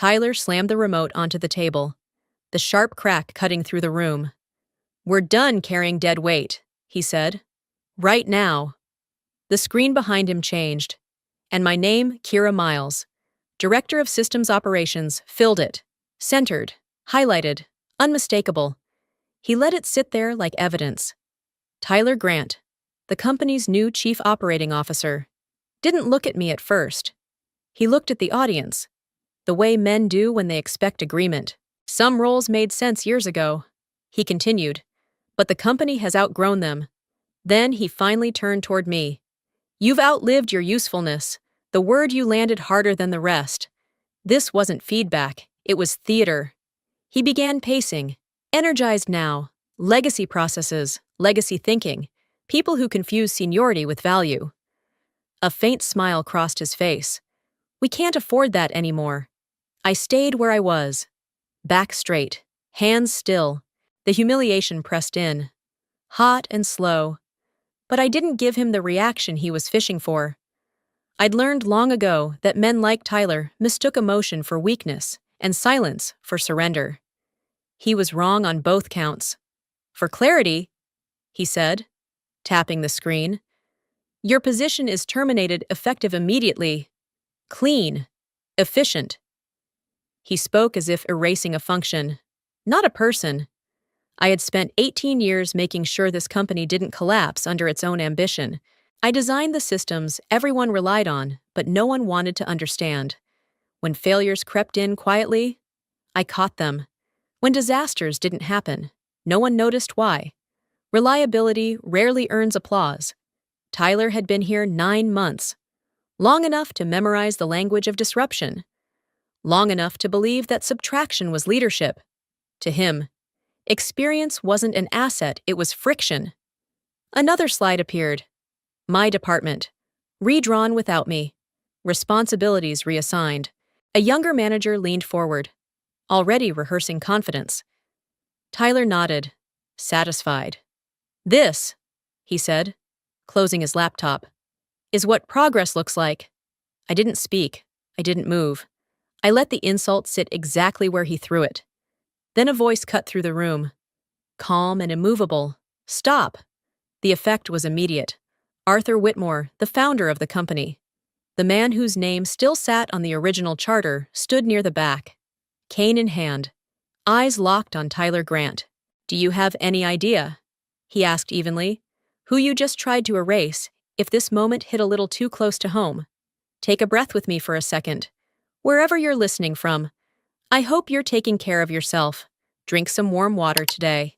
Tyler slammed the remote onto the table, the sharp crack cutting through the room. "We're done carrying dead weight," he said. "Right now." The screen behind him changed, and my name, Kira Miles, Director of Systems Operations, filled it. Centered, highlighted, unmistakable. He let it sit there like evidence. Tyler Grant, the company's new Chief Operating Officer, didn't look at me at first. He looked at the audience, the way men do when they expect agreement. "Some roles made sense years ago," he continued, "but the company has outgrown them." Then he finally turned toward me. "You've outlived your usefulness." The word you landed harder than the rest. This wasn't feedback, it was theater. He began pacing, energized now. Legacy processes, legacy thinking, people who confuse seniority with value. A faint smile crossed his face. "We can't afford that anymore." I stayed where I was. Back straight, hands still. The humiliation pressed in. Hot and slow. But I didn't give him the reaction he was fishing for. I'd learned long ago that men like Tyler mistook emotion for weakness and silence for surrender. He was wrong on both counts. "For clarity," he said, tapping the screen, "your position is terminated effective immediately. Clean. Efficient." He spoke as if erasing a function, not a person. I had spent 18 years making sure this company didn't collapse under its own ambition. I designed the systems everyone relied on, but no one wanted to understand. When failures crept in quietly, I caught them. When disasters didn't happen, no one noticed why. Reliability rarely earns applause. Tyler had been here 9 months, long enough to memorize the language of disruption, long enough to believe that subtraction was leadership. To him, experience wasn't an asset, it was friction. Another slide appeared. My department, redrawn without me. Responsibilities reassigned. A younger manager leaned forward, already rehearsing confidence. Tyler nodded, satisfied. "This," he said, closing his laptop, "is what progress looks like." I didn't speak. I didn't move. I let the insult sit exactly where he threw it. Then a voice cut through the room. Calm and immovable. "Stop." The effect was immediate. Arthur Whitmore, the founder of the company, the man whose name still sat on the original charter, stood near the back, cane in hand, eyes locked on Tyler Grant. "Do you have any idea," he asked evenly, "who you just tried to erase if this moment hit a little too close to home? Take a breath with me for a second. Wherever you're listening from, I hope you're taking care of yourself. Drink some warm water today.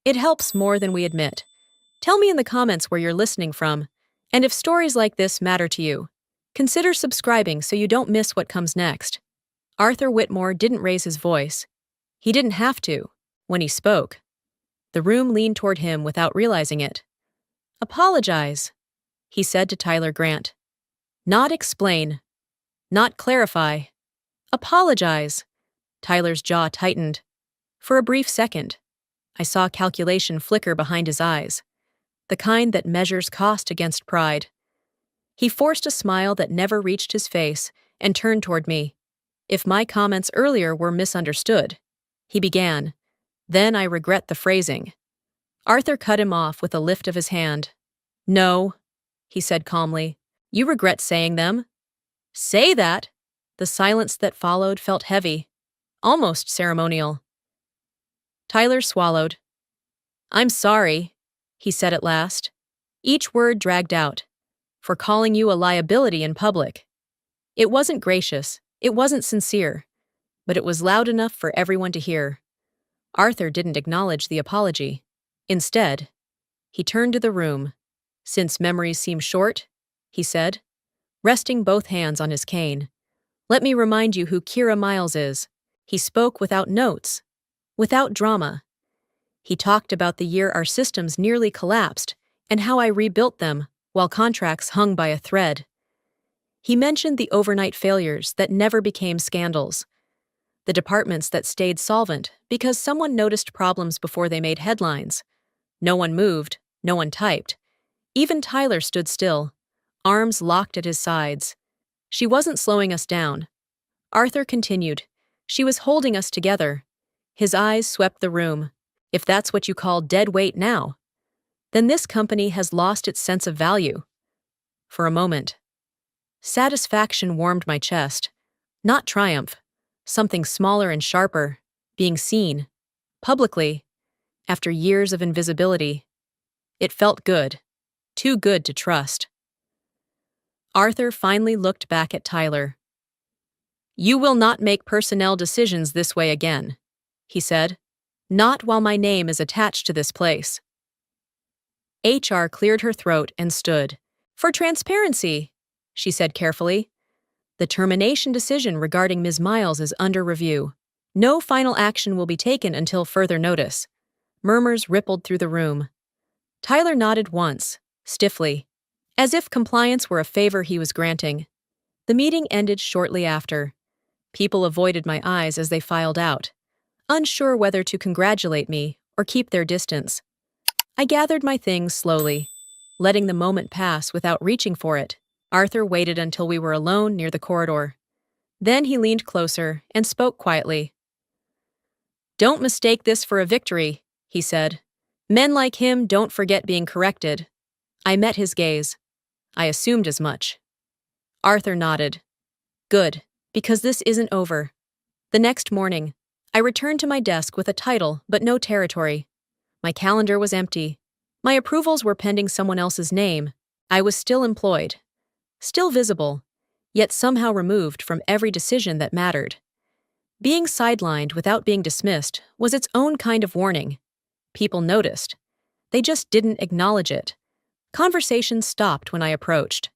It helps more than we admit. Tell me in the comments where you're listening from, and if stories like this matter to you. Consider subscribing so you don't miss what comes next." Arthur Whitmore didn't raise his voice. He didn't have to, when he spoke. The room leaned toward him without realizing it. "Apologize," he said to Tyler Grant. "Not explain. Not clarify. Apologize." Tyler's jaw tightened. For a brief second, I saw calculation flicker behind his eyes, the kind that measures cost against pride. He forced a smile that never reached his face and turned toward me. "If my comments earlier were misunderstood," he began, "then I regret the phrasing." Arthur cut him off with a lift of his hand. "No," he said calmly. "You regret saying them." "Say that?" The silence that followed felt heavy, almost ceremonial. Tyler swallowed. "I'm sorry," he said at last. Each word dragged out. "For calling you a liability in public." It wasn't gracious, it wasn't sincere, but it was loud enough for everyone to hear. Arthur didn't acknowledge the apology. Instead, he turned to the room. "Since memories seem short," he said, resting both hands on his cane, "let me remind you who Kira Miles is." He spoke without notes, without drama. He talked about the year our systems nearly collapsed and how I rebuilt them while contracts hung by a thread. He mentioned the overnight failures that never became scandals, the departments that stayed solvent because someone noticed problems before they made headlines. No one moved, no one typed. Even Tyler stood still, arms locked at his sides. She wasn't slowing us down. Arthur continued, She was holding us together. His eyes swept the room. If that's what you call dead weight now, then this company has lost its sense of value. For a moment, satisfaction warmed my chest. Not triumph, something smaller and sharper, being seen, publicly, after years of invisibility. It felt good, too good to trust. Arthur finally looked back at Tyler. "You will not make personnel decisions this way again," he said. "Not while my name is attached to this place." HR cleared her throat and stood. "For transparency," she said carefully. "The termination decision regarding Ms. Miles is under review. No final action will be taken until further notice." Murmurs rippled through the room. Tyler nodded once, stiffly, as if compliance were a favor he was granting. The meeting ended shortly after. People avoided my eyes as they filed out, unsure whether to congratulate me or keep their distance. I gathered my things slowly, letting the moment pass without reaching for it. Arthur waited until we were alone near the corridor. Then he leaned closer and spoke quietly. "Don't mistake this for a victory," he said. "Men like him don't forget being corrected." I met his gaze. I assumed as much. Arthur nodded. "Good, because this isn't over." The next morning, I returned to my desk with a title but no territory. My calendar was empty. My approvals were pending someone else's name. I was still employed, still visible, yet somehow removed from every decision that mattered. Being sidelined without being dismissed was its own kind of warning. People noticed. They just didn't acknowledge it. Conversations stopped when I approached.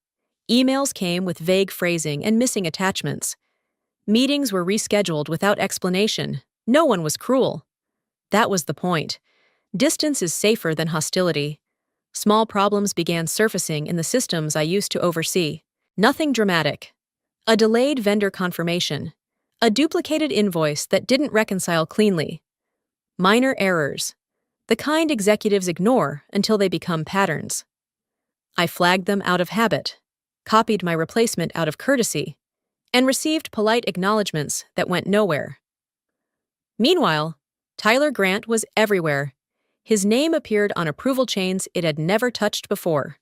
Emails came with vague phrasing and missing attachments. Meetings were rescheduled without explanation. No one was cruel. That was the point. Distance is safer than hostility. Small problems began surfacing in the systems I used to oversee. Nothing dramatic. A delayed vendor confirmation. A duplicated invoice that didn't reconcile cleanly. Minor errors. The kind executives ignore until they become patterns. I flagged them out of habit, copied my replacement out of courtesy, and received polite acknowledgments that went nowhere. Meanwhile, Tyler Grant was everywhere. His name appeared on approval chains it had never touched before.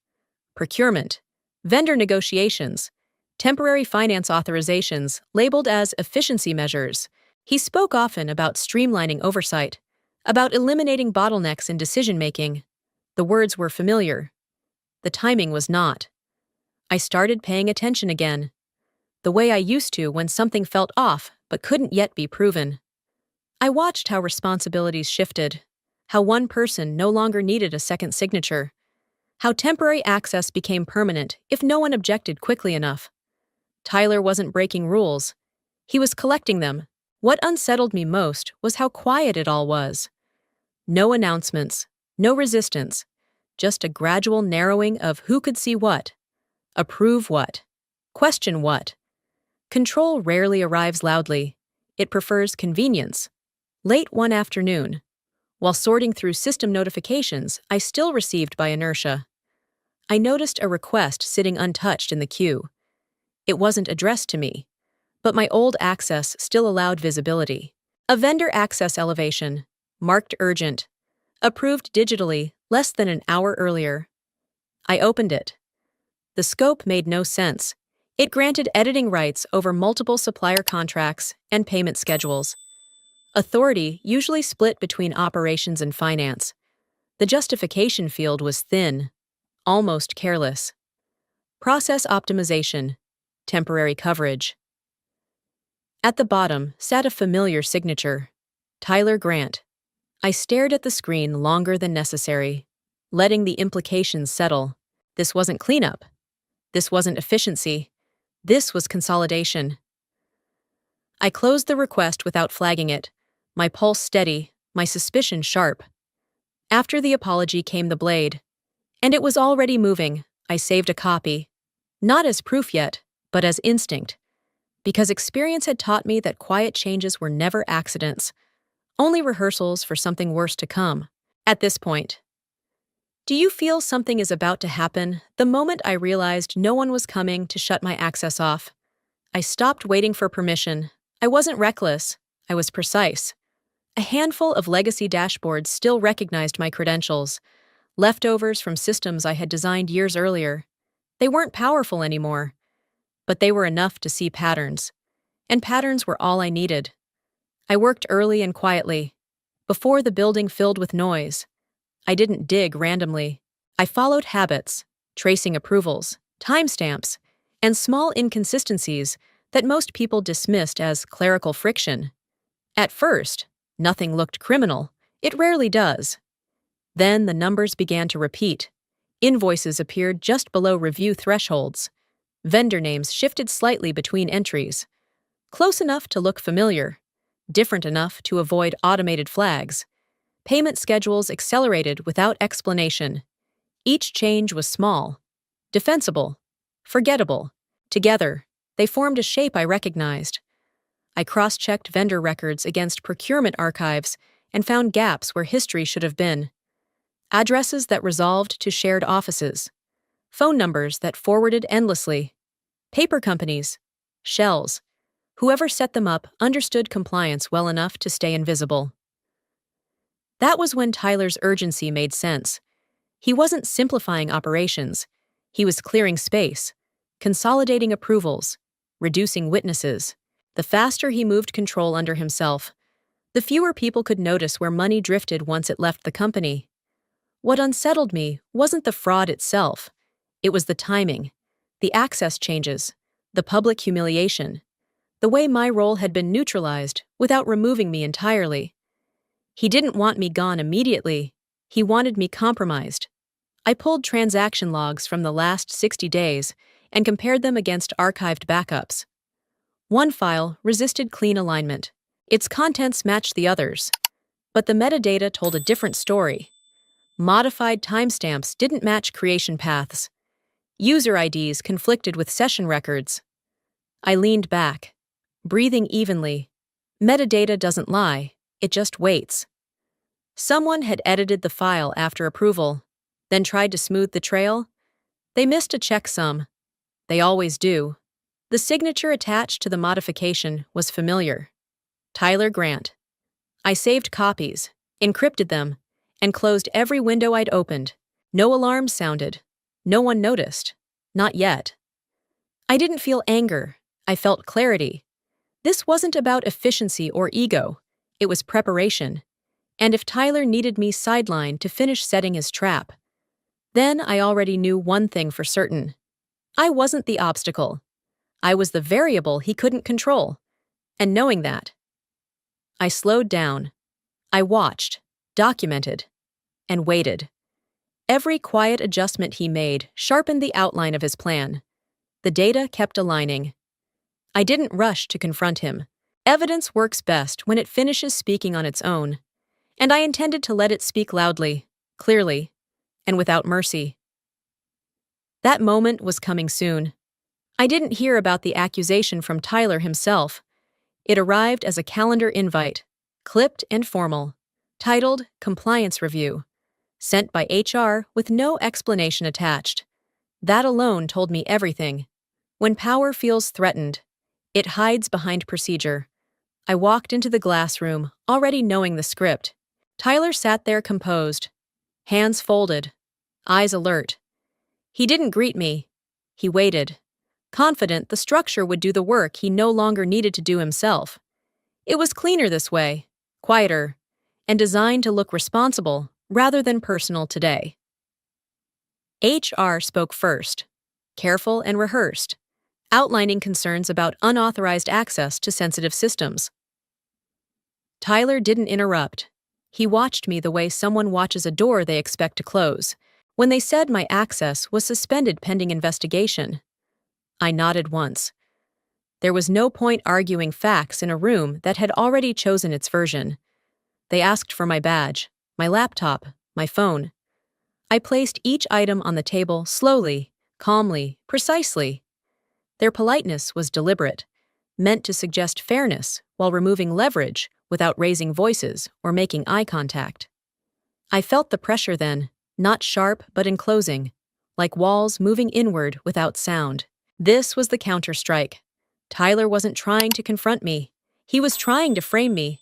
Procurement, vendor negotiations, temporary finance authorizations labeled as efficiency measures. He spoke often about streamlining oversight, about eliminating bottlenecks in decision-making. The words were familiar. The timing was not. I started paying attention again, the way I used to when something felt off but couldn't yet be proven. I watched how responsibilities shifted, how one person no longer needed a second signature, how temporary access became permanent if no one objected quickly enough. Tyler wasn't breaking rules. He was collecting them. What unsettled me most was how quiet it all was. No announcements, no resistance, just a gradual narrowing of who could see what, approve what, question what. Control rarely arrives loudly. It prefers convenience. Late one afternoon, while sorting through system notifications I still received by inertia, I noticed a request sitting untouched in the queue. It wasn't addressed to me, but my old access still allowed visibility. A vendor access elevation, marked urgent, approved digitally less than an hour earlier. I opened it. The scope made no sense. It granted editing rights over multiple supplier contracts and payment schedules. Authority usually split between operations and finance. The justification field was thin, almost careless. Process optimization, temporary coverage. At the bottom sat a familiar signature, Tyler Grant. I stared at the screen longer than necessary, letting the implications settle. This wasn't cleanup. This wasn't efficiency. This was consolidation. I closed the request without flagging it, my pulse steady, my suspicion sharp. After the apology came the blade. And it was already moving. I saved a copy. Not as proof yet, but as instinct. Because experience had taught me that quiet changes were never accidents, only rehearsals for something worse to come. At this point, do you feel something is about to happen the moment I realized no one was coming to shut my access off? I stopped waiting for permission. I wasn't reckless, I was precise. A handful of legacy dashboards still recognized my credentials, leftovers from systems I had designed years earlier. They weren't powerful anymore, but they were enough to see patterns. And patterns were all I needed. I worked early and quietly, before the building filled with noise. I didn't dig randomly. I followed habits, tracing approvals, timestamps, and small inconsistencies that most people dismissed as clerical friction. At first, nothing looked criminal. It rarely does. Then the numbers began to repeat. Invoices appeared just below review thresholds. Vendor names shifted slightly between entries. Close enough to look familiar, different enough to avoid automated flags. Payment schedules accelerated without explanation. Each change was small, defensible, forgettable. Together, they formed a shape I recognized. I cross-checked vendor records against procurement archives and found gaps where history should have been. Addresses that resolved to shared offices. Phone numbers that forwarded endlessly. Paper companies. Shells. Whoever set them up understood compliance well enough to stay invisible. That was when Tyler's urgency made sense. He wasn't simplifying operations. He was clearing space, consolidating approvals, reducing witnesses. The faster he moved control under himself, the fewer people could notice where money drifted once it left the company. What unsettled me wasn't the fraud itself. It was the timing, the access changes, the public humiliation, the way my role had been neutralized without removing me entirely. He didn't want me gone immediately. He wanted me compromised. I pulled transaction logs from the last 60 days and compared them against archived backups. One file resisted clean alignment. Its contents matched the others, but the metadata told a different story. Modified timestamps didn't match creation paths. User IDs conflicted with session records. I leaned back, breathing evenly. Metadata doesn't lie, it just waits. Someone had edited the file after approval, then tried to smooth the trail. They missed a checksum. They always do. The signature attached to the modification was familiar. Tyler Grant. I saved copies, encrypted them, and closed every window I'd opened. No alarms sounded. No one noticed. Not yet. I didn't feel anger. I felt clarity. This wasn't about efficiency or ego. It was preparation. And if Tyler needed me sidelined to finish setting his trap, then I already knew one thing for certain. I wasn't the obstacle. I was the variable he couldn't control. And knowing that, I slowed down. I watched, documented, and waited. Every quiet adjustment he made sharpened the outline of his plan. The data kept aligning. I didn't rush to confront him. Evidence works best when it finishes speaking on its own. And I intended to let it speak loudly, clearly, and without mercy. That moment was coming soon. I didn't hear about the accusation from Tyler himself. It arrived as a calendar invite, clipped and formal, titled Compliance Review, sent by HR with no explanation attached. That alone told me everything. When power feels threatened, it hides behind procedure. I walked into the glass room, already knowing the script. Tyler sat there composed, hands folded, eyes alert. He didn't greet me. He waited, confident the structure would do the work he no longer needed to do himself. It was cleaner this way, quieter, and designed to look responsible rather than personal today. HR spoke first, careful and rehearsed, outlining concerns about unauthorized access to sensitive systems. Tyler didn't interrupt. He watched me the way someone watches a door they expect to close. When they said my access was suspended pending investigation, I nodded once. There was no point arguing facts in a room that had already chosen its version. They asked for my badge, my laptop, my phone. I placed each item on the table slowly, calmly, precisely. Their politeness was deliberate, meant to suggest fairness while removing leverage without raising voices or making eye contact. I felt the pressure then, not sharp but enclosing, like walls moving inward without sound. This was the counterstrike. Tyler wasn't trying to confront me. He was trying to frame me.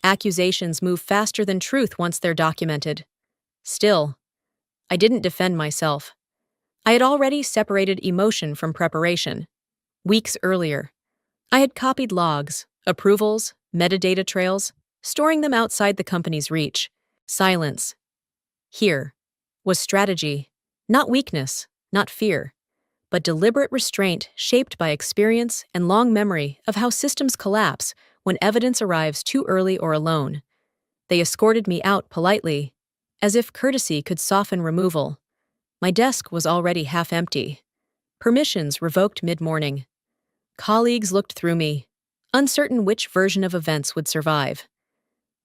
Accusations move faster than truth once they're documented. Still, I didn't defend myself. I had already separated emotion from preparation. Weeks earlier, I had copied logs, approvals, metadata trails, storing them outside the company's reach. Silence. Here was strategy, not weakness, not fear, but deliberate restraint shaped by experience and long memory of how systems collapse when evidence arrives too early or alone. They escorted me out politely, as if courtesy could soften removal. My desk was already half empty. Permissions revoked mid-morning. Colleagues looked through me, uncertain which version of events would survive.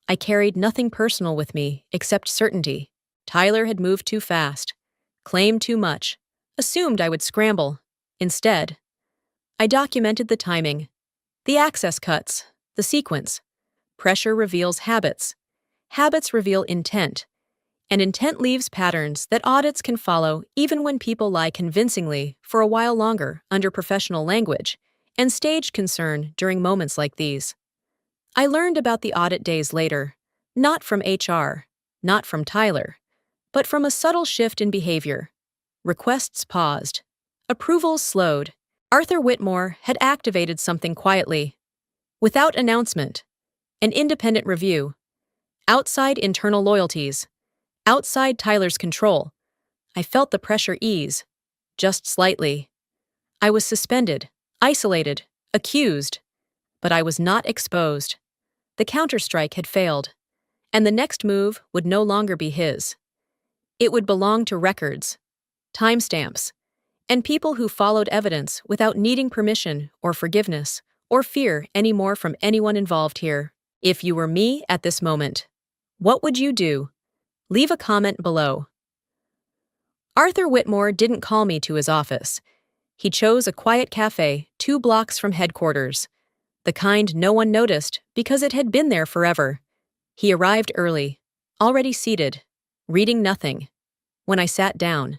I carried nothing personal with me except certainty. Tyler had moved too fast, claimed too much, assumed I would scramble. Instead, I documented the timing, the access cuts, the sequence. Pressure reveals habits. Habits reveal intent. And intent leaves patterns that audits can follow even when people lie convincingly for a while longer under professional language and stage concern during moments like these. I learned about the audit days later, not from HR, not from Tyler, but from a subtle shift in behavior. Requests paused. Approvals slowed. Arthur Whitmore had activated something quietly. Without announcement. An independent review. Outside internal loyalties. Outside Tyler's control. I felt the pressure ease. Just slightly. I was suspended, isolated, accused. But I was not exposed. The counterstrike had failed. And the next move would no longer be his. It would belong to records, timestamps, and people who followed evidence without needing permission or forgiveness or fear anymore from anyone involved here. If you were me at this moment, what would you do? Leave a comment below. Arthur Whitmore didn't call me to his office. He chose a quiet cafe 2 blocks from headquarters, the kind no one noticed because it had been there forever. He arrived early, already seated, reading nothing. When I sat down,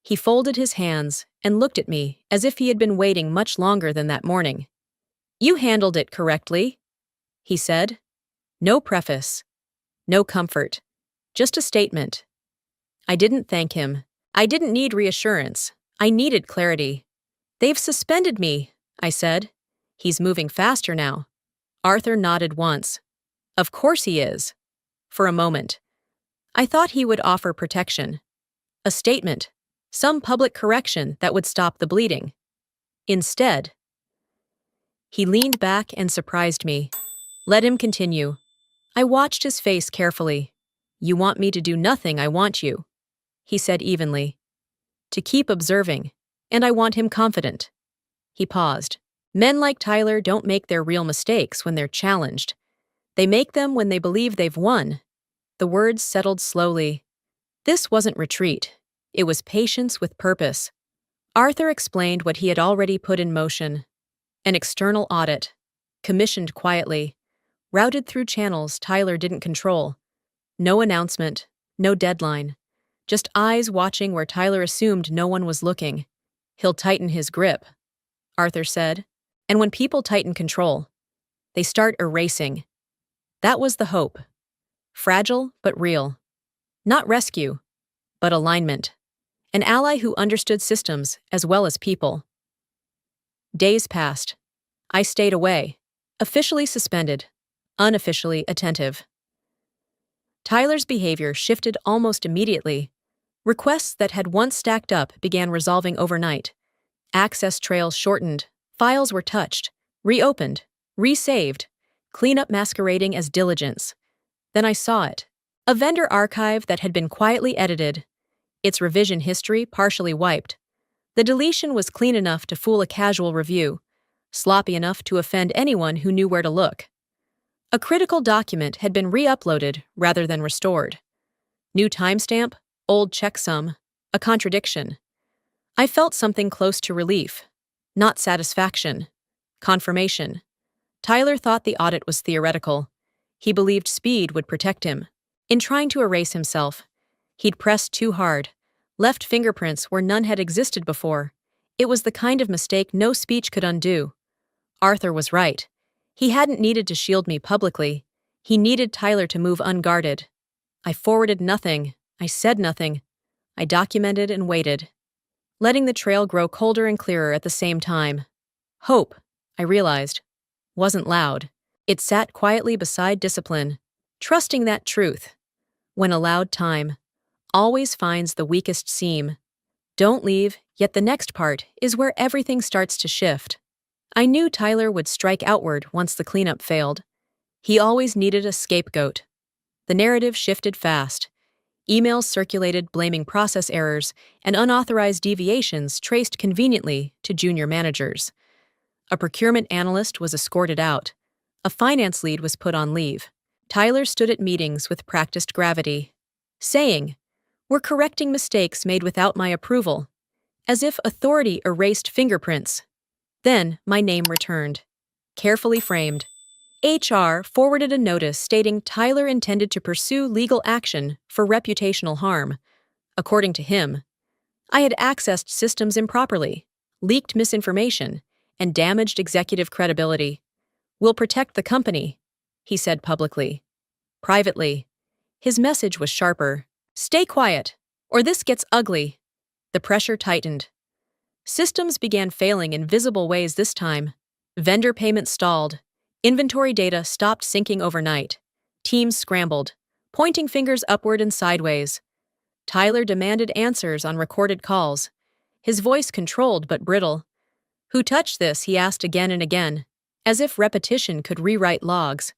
he folded his hands and looked at me as if he had been waiting much longer than that morning. "You handled it correctly," he said. No preface, no comfort, just a statement. I didn't thank him. I didn't need reassurance. I needed clarity. "They've suspended me," I said. "He's moving faster now." Arthur nodded once. "Of course he is." For a moment, I thought he would offer protection. A statement, some public correction that would stop the bleeding. Instead, he leaned back and surprised me. Let him continue. I watched his face carefully. "You want me to do nothing, I want you," he said evenly. "To keep observing, and I want him confident." He paused. "Men like Tyler don't make their real mistakes when they're challenged. They make them when they believe they've won." The words settled slowly. This wasn't retreat. It was patience with purpose. Arthur explained what he had already put in motion. An external audit, commissioned quietly, routed through channels Tyler didn't control. No announcement, no deadline. Just eyes watching where Tyler assumed no one was looking. "He'll tighten his grip," Arthur said. And when people tighten control, they start erasing. That was the hope. Fragile but real. Not rescue, but alignment. An ally who understood systems as well as people. Days passed. I stayed away, officially suspended, unofficially attentive. Tyler's behavior shifted almost immediately. Requests that had once stacked up began resolving overnight. Access trails shortened, files were touched, reopened, resaved, cleanup masquerading as diligence. Then I saw it. A vendor archive that had been quietly edited, its revision history partially wiped. The deletion was clean enough to fool a casual review, sloppy enough to offend anyone who knew where to look. A critical document had been re-uploaded rather than restored. New timestamp, old checksum, a contradiction. I felt something close to relief, not satisfaction, confirmation. Tyler thought the audit was theoretical. He believed speed would protect him. In trying to erase himself, he'd pressed too hard, left fingerprints where none had existed before. It was the kind of mistake no speech could undo. Arthur was right. He hadn't needed to shield me publicly. He needed Tyler to move unguarded. I forwarded nothing. I said nothing. I documented and waited, letting the trail grow colder and clearer at the same time. Hope, I realized, wasn't loud. It sat quietly beside discipline, trusting that truth, when allowed time, always finds the weakest seam. Don't leave, yet the next part is where everything starts to shift. I knew Tyler would strike outward once the cleanup failed. He always needed a scapegoat. The narrative shifted fast. Emails circulated blaming process errors, and unauthorized deviations traced conveniently to junior managers. A procurement analyst was escorted out. A finance lead was put on leave. Tyler stood at meetings with practiced gravity, saying, "We're correcting mistakes made without my approval," as if authority erased fingerprints. Then my name returned, carefully framed. HR forwarded a notice stating Tyler intended to pursue legal action for reputational harm. According to him, I had accessed systems improperly, leaked misinformation, and damaged executive credibility. "We'll protect the company," he said publicly. Privately, his message was sharper. "Stay quiet, or this gets ugly." The pressure tightened. Systems began failing in visible ways this time. Vendor payments stalled. Inventory data stopped syncing overnight. Teams scrambled, pointing fingers upward and sideways. Tyler demanded answers on recorded calls, his voice controlled but brittle. "Who touched this?" he asked again and again, as if repetition could rewrite logs.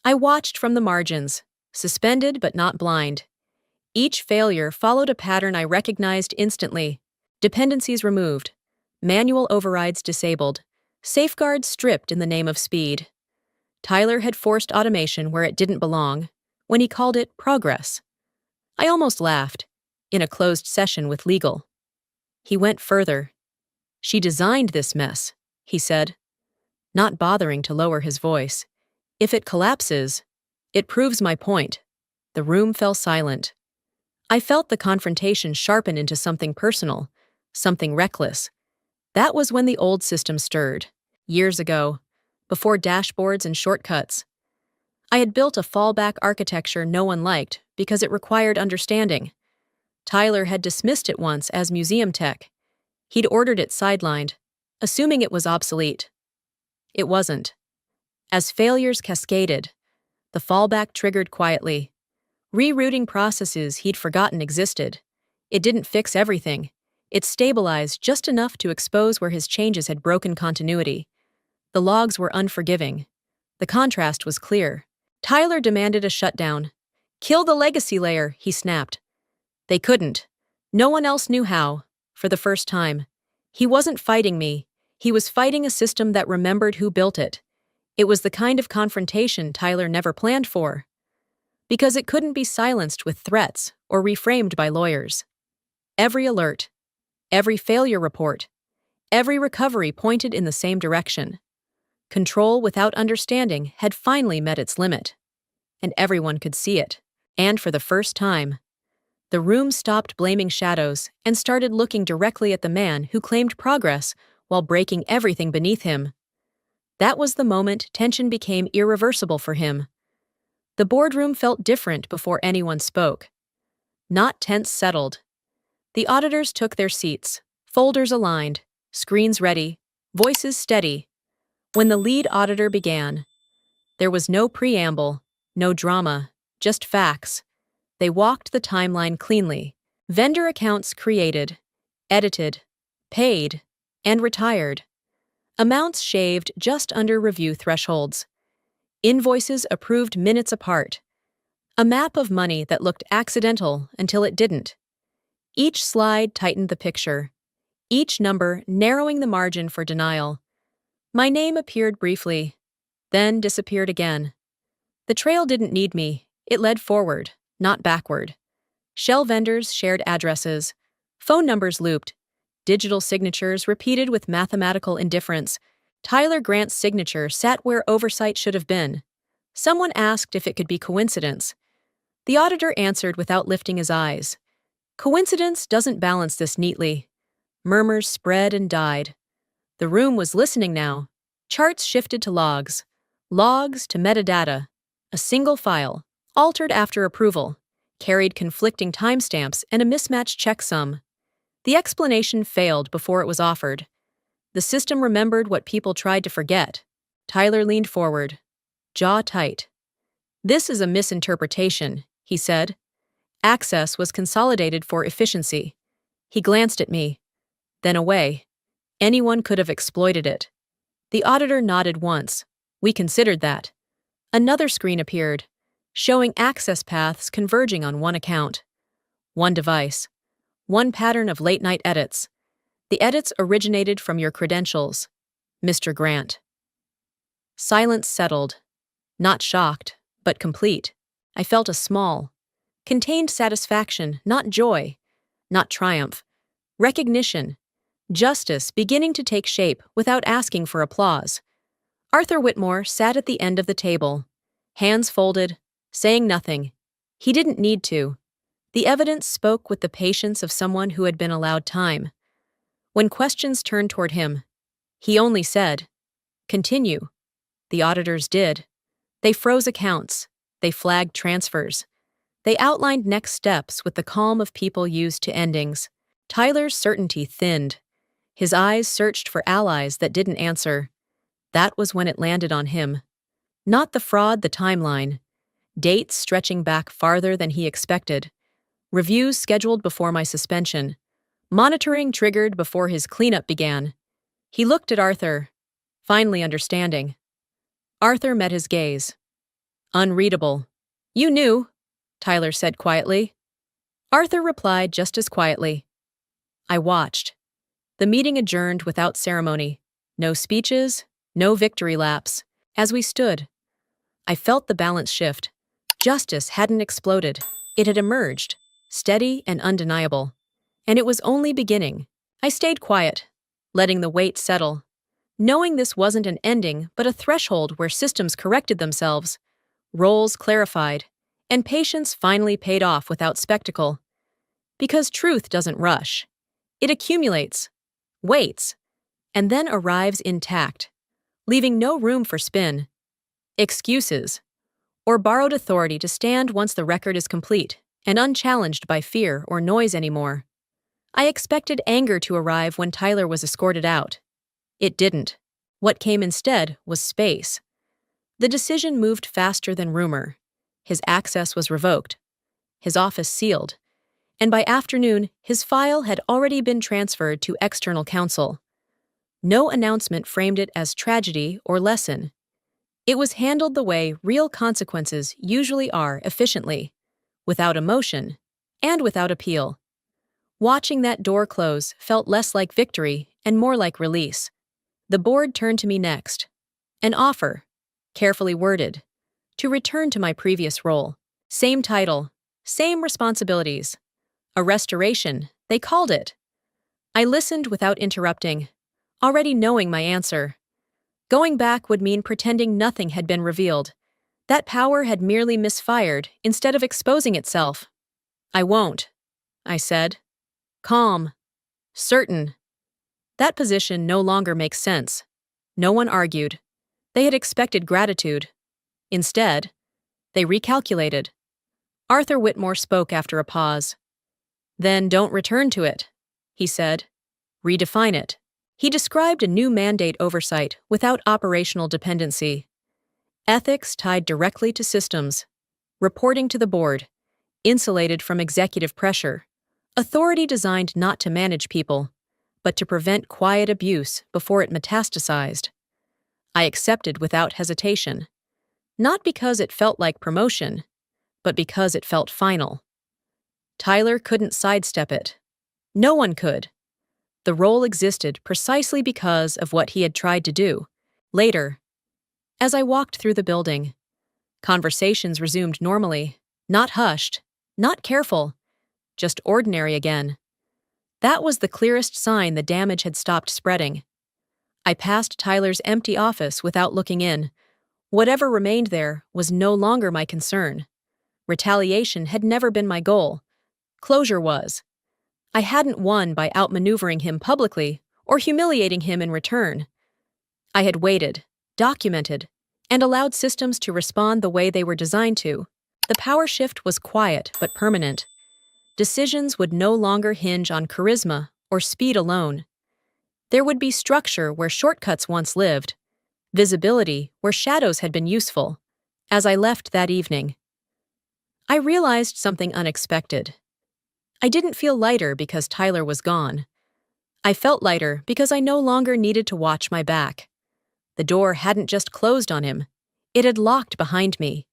I watched from the margins, suspended but not blind. Each failure followed a pattern I recognized instantly. Dependencies removed, manual overrides disabled, safeguards stripped in the name of speed. Tyler had forced automation where it didn't belong, when he called it progress. I almost laughed, in a closed session with legal. He went further. "She designed this mess," he said, not bothering to lower his voice. "If it collapses, it proves my point." The room fell silent. I felt the confrontation sharpen into something personal, something reckless. That was when the old system stirred. Years ago, before dashboards and shortcuts. I had built a fallback architecture no one liked because it required understanding. Tyler had dismissed it once as museum tech. He'd ordered it sidelined, assuming it was obsolete. It wasn't. As failures cascaded, the fallback triggered quietly, rerouting processes he'd forgotten existed. It didn't fix everything. It stabilized just enough to expose where his changes had broken continuity. The logs were unforgiving. The contrast was clear. Tyler demanded a shutdown. "Kill the legacy layer," he snapped. They couldn't. No one else knew how. For the first time, he wasn't fighting me. He was fighting a system that remembered who built it. It was the kind of confrontation Tyler never planned for, because it couldn't be silenced with threats or reframed by lawyers. Every alert, every failure report, every recovery pointed in the same direction. Control without understanding had finally met its limit, and everyone could see it. And for the first time, the room stopped blaming shadows and started looking directly at the man who claimed progress while breaking everything beneath him. That was the moment tension became irreversible for him. The boardroom felt different before anyone spoke. Not tense, settled. The auditors took their seats, folders aligned, screens ready, voices steady. When the lead auditor began, there was no preamble, no drama, just facts. They walked the timeline cleanly. Vendor accounts created, edited, paid, and retired. Amounts shaved just under review thresholds. Invoices approved minutes apart. A map of money that looked accidental until it didn't. Each slide tightened the picture, each number narrowing the margin for denial. My name appeared briefly, then disappeared again. The trail didn't need me. It led forward, not backward. Shell vendors shared addresses, phone numbers looped, digital signatures repeated with mathematical indifference. Tyler Grant's signature sat where oversight should have been. Someone asked if it could be coincidence. The auditor answered without lifting his eyes. Coincidence doesn't balance this neatly. Murmurs spread and died. The room was listening now. Charts shifted to logs. Logs to metadata, a single file, altered after approval, carried conflicting timestamps and a mismatched checksum. The explanation failed before it was offered. The system remembered what people tried to forget. Tyler leaned forward, jaw tight. "This is a misinterpretation," he said. "Access was consolidated for efficiency." He glanced at me, then away. "Anyone could have exploited it." The auditor nodded once. "We considered that." Another screen appeared, showing access paths converging on one account. One device. One pattern of late-night edits. The edits originated from your credentials, Mr. Grant. Silence settled. Not shocked, but complete. I felt a small, contained satisfaction, not joy, not triumph. Recognition. Justice beginning to take shape without asking for applause. Arthur Whitmore sat at the end of the table, hands folded, saying nothing. He didn't need to. The evidence spoke with the patience of someone who had been allowed time. When questions turned toward him, he only said, "Continue." The auditors did. They froze accounts. They flagged transfers. They outlined next steps with the calm of people used to endings. Tyler's certainty thinned. His eyes searched for allies that didn't answer. That was when it landed on him. Not the fraud, the timeline. Dates stretching back farther than he expected. Reviews scheduled before my suspension. Monitoring triggered before his cleanup began. He looked at Arthur, finally understanding. Arthur met his gaze. "Unreadable." "You knew," Tyler said quietly. Arthur replied just as quietly. I watched. The meeting adjourned without ceremony. No speeches, no victory laps. As we stood, I felt the balance shift. Justice hadn't exploded. It had emerged, steady and undeniable. And it was only beginning. I stayed quiet, letting the weight settle, knowing this wasn't an ending but a threshold where systems corrected themselves, roles clarified, and patience finally paid off without spectacle. Because truth doesn't rush. It accumulates, waits, and then arrives intact, leaving no room for spin, excuses, or borrowed authority to stand once the record is complete and unchallenged by fear or noise anymore. I expected anger to arrive when Tyler was escorted out. It didn't. What came instead was space. The decision moved faster than rumor. His access was revoked, his office sealed, and by afternoon, his file had already been transferred to external counsel. No announcement framed it as tragedy or lesson. It was handled the way real consequences usually are, efficiently, without emotion, and without appeal. Watching that door close felt less like victory and more like release. The board turned to me next. An offer, carefully worded, to return to my previous role. Same title, same responsibilities. A restoration, they called it. I listened without interrupting, already knowing my answer. Going back would mean pretending nothing had been revealed. That power had merely misfired instead of exposing itself. "I won't," I said. Calm. Certain. That position no longer makes sense. No one argued. They had expected gratitude. Instead, they recalculated. Arthur Whitmore spoke after a pause. "Then don't return to it," he said. "Redefine it." He described a new mandate oversight without operational dependency. Ethics tied directly to systems. Reporting to the board. Insulated from executive pressure. Authority designed not to manage people, but to prevent quiet abuse before it metastasized. I accepted without hesitation. Not because it felt like promotion, but because it felt final. Tyler couldn't sidestep it. No one could. The role existed precisely because of what he had tried to do. Later, as I walked through the building, conversations resumed normally, not hushed, not careful, just ordinary again. That was the clearest sign the damage had stopped spreading. I passed Tyler's empty office without looking in. Whatever remained there was no longer my concern. Retaliation had never been my goal. Closure was. I hadn't won by outmaneuvering him publicly or humiliating him in return. I had waited, documented, and allowed systems to respond the way they were designed to. The power shift was quiet but permanent. Decisions would no longer hinge on charisma or speed alone. There would be structure where shortcuts once lived, visibility where shadows had been useful. As I left that evening, I realized something unexpected. I didn't feel lighter because Tyler was gone. I felt lighter because I no longer needed to watch my back. The door hadn't just closed on him, it had locked behind me,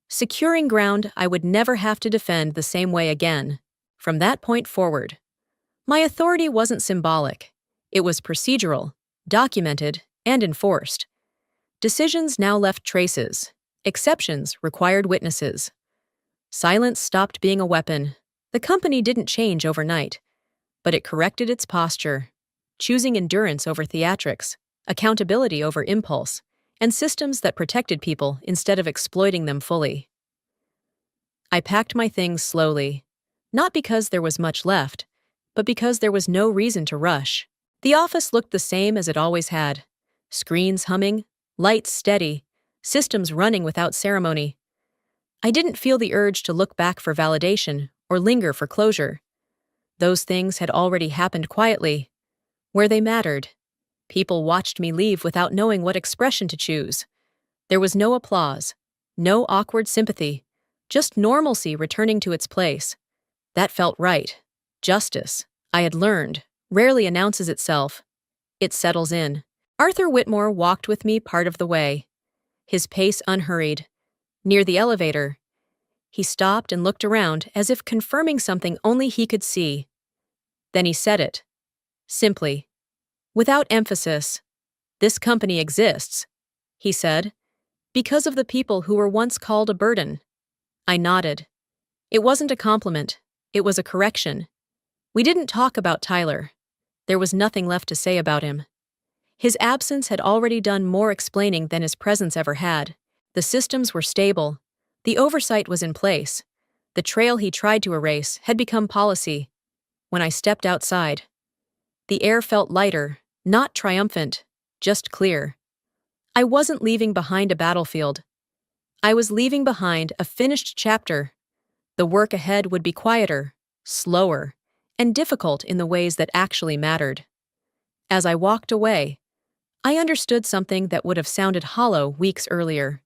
securing ground I would never have to defend the same way again. From that point forward, my authority wasn't symbolic. It was procedural, documented, and enforced. Decisions now left traces. Exceptions required witnesses. Silence stopped being a weapon. The company didn't change overnight, but it corrected its posture, choosing endurance over theatrics, accountability over impulse, and systems that protected people instead of exploiting them fully. I packed my things slowly, not because there was much left, but because there was no reason to rush. The office looked the same as it always had. Screens humming, lights steady, systems running without ceremony. I didn't feel the urge to look back for validation or linger for closure. Those things had already happened quietly, where they mattered. People watched me leave without knowing what expression to choose. There was no applause, no awkward sympathy, just normalcy returning to its place. That felt right. Justice, I had learned, rarely announces itself. It settles in. Arthur Whitmore walked with me part of the way, his pace unhurried. Near the elevator, he stopped and looked around as if confirming something only he could see. Then he said it, simply, without emphasis. "This company exists," he said, "because of the people who were once called a burden." I nodded. It wasn't a compliment, it was a correction. We didn't talk about Tyler. There was nothing left to say about him. His absence had already done more explaining than his presence ever had. The systems were stable. The oversight was in place. The trail he tried to erase had become policy. When I stepped outside, the air felt lighter, not triumphant, just clear. I wasn't leaving behind a battlefield. I was leaving behind a finished chapter. The work ahead would be quieter, slower, and difficult in the ways that actually mattered. As I walked away, I understood something that would have sounded hollow weeks earlier.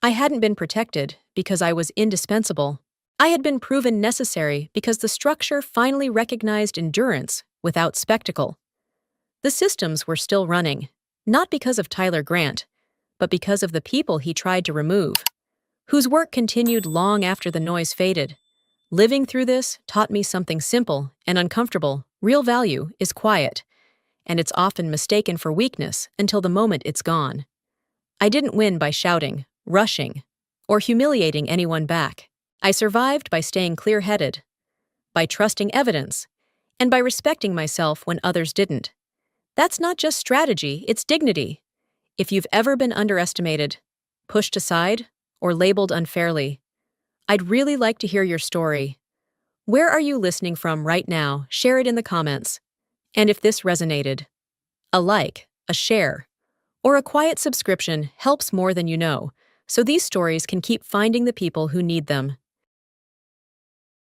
I hadn't been protected because I was indispensable. I had been proven necessary because the structure finally recognized endurance without spectacle. The systems were still running, not because of Tyler Grant, but because of the people he tried to remove, whose work continued long after the noise faded. Living through this taught me something simple and uncomfortable. Real value is quiet, and it's often mistaken for weakness until the moment it's gone. I didn't win by shouting, rushing, or humiliating anyone back. I survived by staying clear-headed, by trusting evidence, and by respecting myself when others didn't. That's not just strategy, it's dignity. If you've ever been underestimated, pushed aside, or labeled unfairly, I'd really like to hear your story. Where are you listening from right now? Share it in the comments. And if this resonated, a like, a share, or a quiet subscription helps more than you know, so these stories can keep finding the people who need them.